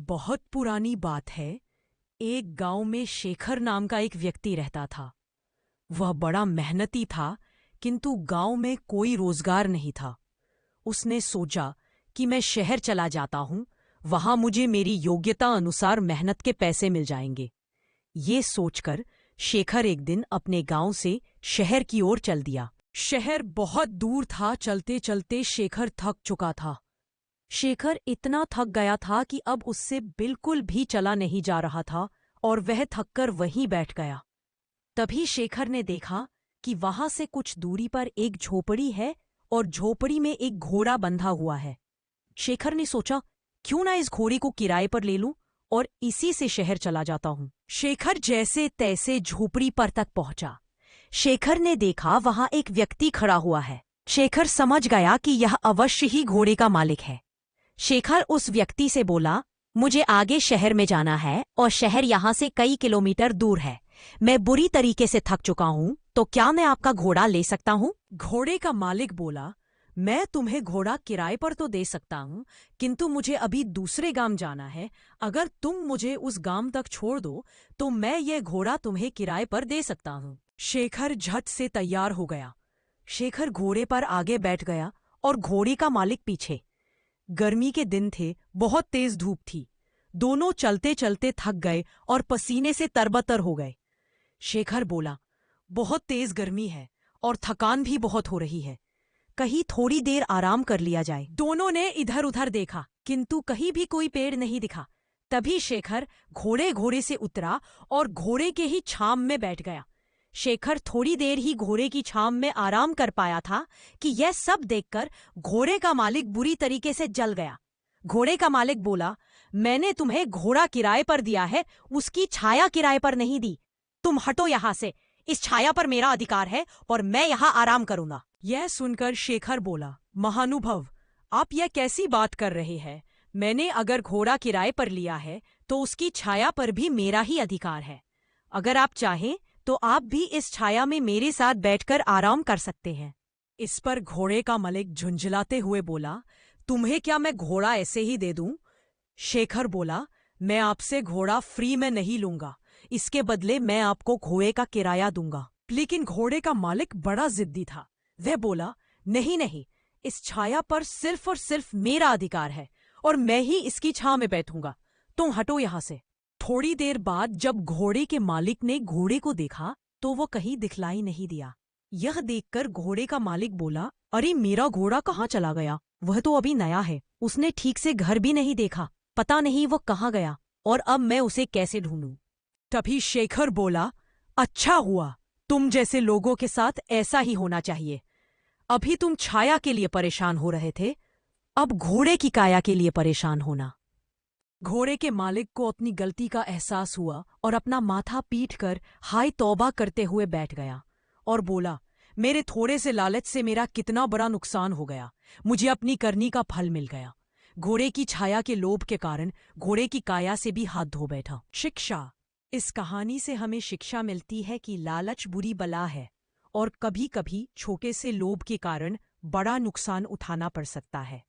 बहुत पुरानी बात है। एक गांव में शेखर नाम का एक व्यक्ति रहता था। वह बड़ा मेहनती था, किंतु गांव में कोई रोजगार नहीं था। उसने सोचा कि मैं शहर चला जाता हूं, वहां मुझे मेरी योग्यता अनुसार मेहनत के पैसे मिल जाएंगे। ये सोचकर शेखर एक दिन अपने गांव से शहर की ओर चल दिया। शहर बहुत दूर था। चलते चलते शेखर थक चुका था। शेखर इतना थक गया था कि अब उससे बिल्कुल भी चला नहीं जा रहा था और वह थककर वहीं बैठ गया। तभी शेखर ने देखा कि वहां से कुछ दूरी पर एक झोपड़ी है और झोपड़ी में एक घोड़ा बंधा हुआ है। शेखर ने सोचा, क्यों ना इस घोड़े को किराए पर ले लूं और इसी से शहर चला जाता हूं। शेखर जैसे तैसे झोपड़ी पर तक पहुंचा। शेखर ने देखा वहां एक व्यक्ति खड़ा हुआ है। शेखर समझ गया कि यह अवश्य ही घोड़े का मालिक है। शेखर उस व्यक्ति से बोला, मुझे आगे शहर में जाना है और शहर यहाँ से कई किलोमीटर दूर है। मैं बुरी तरीके से थक चुका हूँ, तो क्या मैं आपका घोड़ा ले सकता हूँ? घोड़े का मालिक बोला, मैं तुम्हें घोड़ा किराए पर तो दे सकता हूँ, किंतु मुझे अभी दूसरे गांव जाना है। अगर तुम मुझे उस गांव तक छोड़ दो तो मैं ये घोड़ा तुम्हें किराए पर दे सकता हूँ। शेखर झट से तैयार हो गया। शेखर घोड़े पर आगे बैठ गया और घोड़े का मालिक पीछे। गर्मी के दिन थे, बहुत तेज धूप थी। दोनों चलते चलते थक गए और पसीने से तरबतर हो गए। शेखर बोला, बहुत तेज गर्मी है और थकान भी बहुत हो रही है, कहीं थोड़ी देर आराम कर लिया जाए। दोनों ने इधर उधर देखा, किंतु कहीं भी कोई पेड़ नहीं दिखा। तभी शेखर घोड़े से उतरा और घोड़े के ही छाम में बैठ गया। शेखर थोड़ी देर ही घोड़े की छाम में आराम कर पाया था कि यह सब देखकर घोड़े का मालिक बुरी तरीके से जल गया। घोड़े का मालिक बोला, मैंने तुम्हें घोड़ा किराए पर दिया है, उसकी छाया किराए पर नहीं दी। तुम हटो यहाँ से, इस छाया पर मेरा अधिकार है और मैं यहाँ आराम करूंगा। यह सुनकर शेखर बोला, महानुभव, आप यह कैसी बात कर रहे हैं? मैंने अगर घोड़ा किराए पर लिया है तो उसकी छाया पर भी मेरा ही अधिकार है। अगर आप चाहें तो आप भी इस छाया में मेरे साथ बैठकर आराम कर सकते हैं। इस पर घोड़े का मालिक झुंझलाते हुए बोला, तुम्हें क्या मैं घोड़ा ऐसे ही दे दूं? शेखर बोला, मैं आपसे घोड़ा फ्री में नहीं लूंगा, इसके बदले मैं आपको घोड़े का किराया दूंगा। लेकिन घोड़े का मालिक बड़ा जिद्दी था। वह बोला, नहीं नहीं, इस छाया पर सिर्फ और सिर्फ मेरा अधिकार है और मैं ही इसकी छां में बैठूंगा। तुम हटो यहां से। थोड़ी देर बाद जब घोड़े के मालिक ने घोड़े को देखा तो वो कहीं दिखलाई नहीं दिया। यह देखकर घोड़े का मालिक बोला, अरे मेरा घोड़ा कहाँ चला गया? वह तो अभी नया है, उसने ठीक से घर भी नहीं देखा, पता नहीं वो कहाँ गया और अब मैं उसे कैसे ढूंढूं? तभी शेखर बोला, अच्छा हुआ, तुम जैसे लोगों के साथ ऐसा ही होना चाहिए। अभी तुम छाया के लिए परेशान हो रहे थे, अब घोड़े की काया के लिए परेशान होना। घोड़े के मालिक को अपनी गलती का एहसास हुआ और अपना माथा पीट कर हाय तौबा करते हुए बैठ गया और बोला, मेरे थोड़े से लालच से मेरा कितना बड़ा नुकसान हो गया। मुझे अपनी करनी का फल मिल गया। घोड़े की छाया के लोभ के कारण घोड़े की काया से भी हाथ धो बैठा। शिक्षा। इस कहानी से हमें शिक्षा मिलती है कि लालच बुरी बला है और कभी कभी छोटे से लोभ के कारण बड़ा नुकसान उठाना पड़ सकता है।